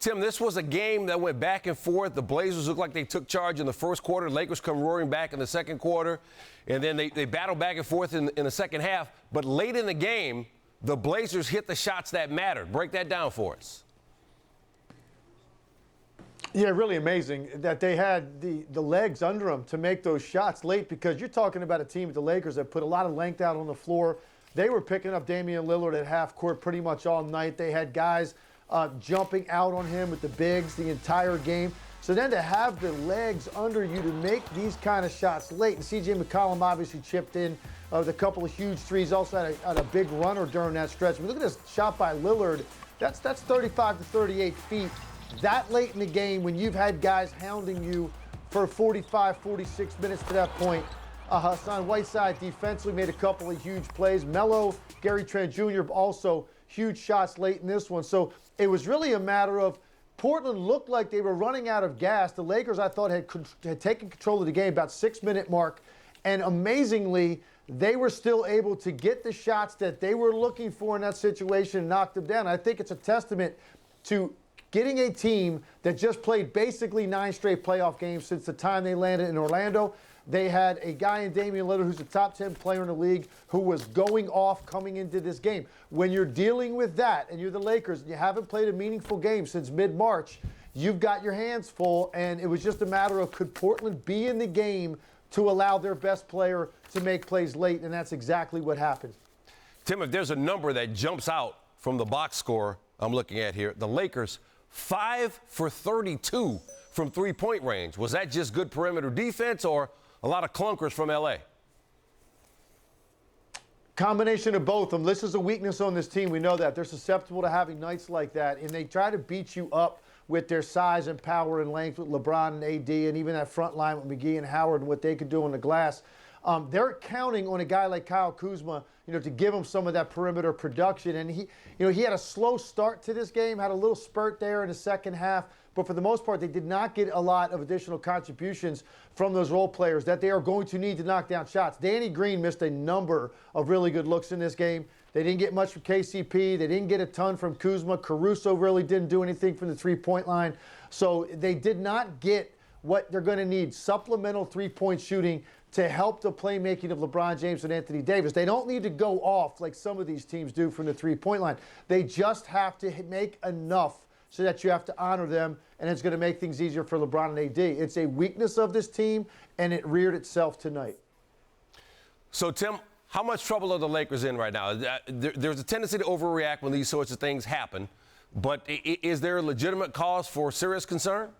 Tim, this was a game that went back and forth. The Blazers looked like they took charge in the first quarter. The Lakers come roaring back in the second quarter. And then they battled back and forth in the second half. But late in the game, the Blazers hit the shots that mattered. Break that down for us. Yeah, really amazing that they had the legs under them to make those shots late, because you're talking about a team, the Lakers, that put a lot of length out on the floor. They were picking up Damian Lillard at half court pretty much all night. They had guys jumping out on him with the bigs the entire game. So then to have the legs under you to make these kind of shots late, and C.J. McCollum obviously chipped in with a couple of huge threes, also had a big runner during that stretch. I mean, look at this shot by Lillard. That's 35 to 38 feet. That late in the game, when you've had guys hounding you for 45, 46 minutes to that point. Hassan Whiteside defensively made a couple of huge plays. Melo, Gary Trent Jr. also huge shots late in this one. So it was really a matter of Portland looked like they were running out of gas. The Lakers, I thought, had taken control of the game about 6-minute mark. And amazingly, they were still able to get the shots that they were looking for in that situation and knock them down. I think it's a testament to getting a team that just played basically 9 straight playoff games since the time they landed in Orlando. They had a guy in Damian Lillard who's a top 10 player in the league who was going off coming into this game. When you're dealing with that and you're the Lakers and you haven't played a meaningful game since mid-March, you've got your hands full, and it was just a matter of could Portland be in the game to allow their best player to make plays late, and that's exactly what happened. Tim, if there's a number that jumps out from the box score I'm looking at here, the Lakers 5 for 32 from three-point range. Was that just good perimeter defense or a lot of clunkers from L.A.? Combination of both of them. This is a weakness on this team. We know that. They're susceptible to having nights like that, and they try to beat you up with their size and power and length with LeBron and AD, and even that front line with McGee and Howard and what they could do on the glass. They're counting on a guy like Kyle Kuzma, to give him some of that perimeter production. And he had a slow start to this game, had a little spurt there in the second half. But for the most part, they did not get a lot of additional contributions from those role players that they are going to need to knock down shots. Danny Green missed a number of really good looks in this game. They didn't get much from KCP. They didn't get a ton from Kuzma. Caruso really didn't do anything from the three-point line. So they did not get what they're going to need, supplemental three-point shooting to help the playmaking of LeBron James and Anthony Davis. They don't need to go off like some of these teams do from the three-point line. They just have to make enough so that you have to honor them, and it's going to make things easier for LeBron and AD. It's a weakness of this team, and it reared itself tonight. So, Tim, how much trouble are the Lakers in right now? There's a tendency to overreact when these sorts of things happen, but is there a legitimate cause for serious concern?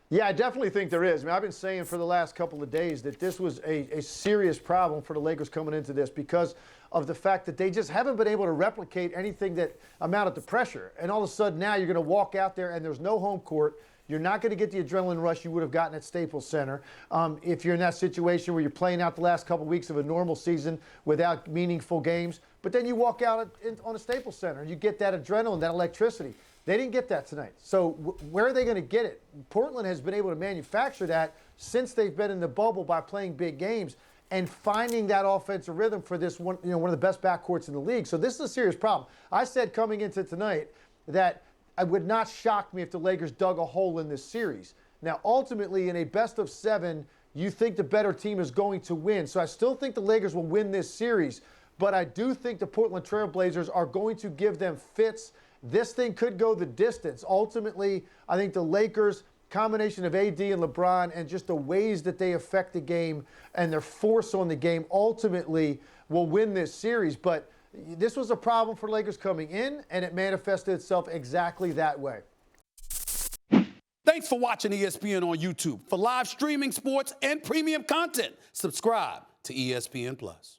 Yeah, I definitely think there is. I mean, I've been saying for the last couple of days that this was a serious problem for the Lakers coming into this because of the fact that they just haven't been able to replicate anything that amounted to pressure. And all of a sudden now you're going to walk out there and there's no home court. You're not going to get the adrenaline rush you would have gotten at Staples Center if you're in that situation where you're playing out the last couple of weeks of a normal season without meaningful games. But then you walk out on a Staples Center and you get that adrenaline, that electricity. They didn't get that tonight. So where are they going to get it? Portland has been able to manufacture that since they've been in the bubble by playing big games and finding that offensive rhythm for this one, one of the best backcourts in the league. So this is a serious problem. I said coming into tonight that it would not shock me if the Lakers dug a hole in this series. Now, ultimately, in a best of 7, you think the better team is going to win. So I still think the Lakers will win this series, but I do think the Portland Trail Blazers are going to give them fits. This thing could go the distance. Ultimately, I think the Lakers, combination of AD and LeBron and just the ways that they affect the game and their force on the game ultimately will win this series. But this was a problem for Lakers coming in, and it manifested itself exactly that way. Thanks for watching ESPN on YouTube. For live streaming sports and premium content, subscribe to ESPN+.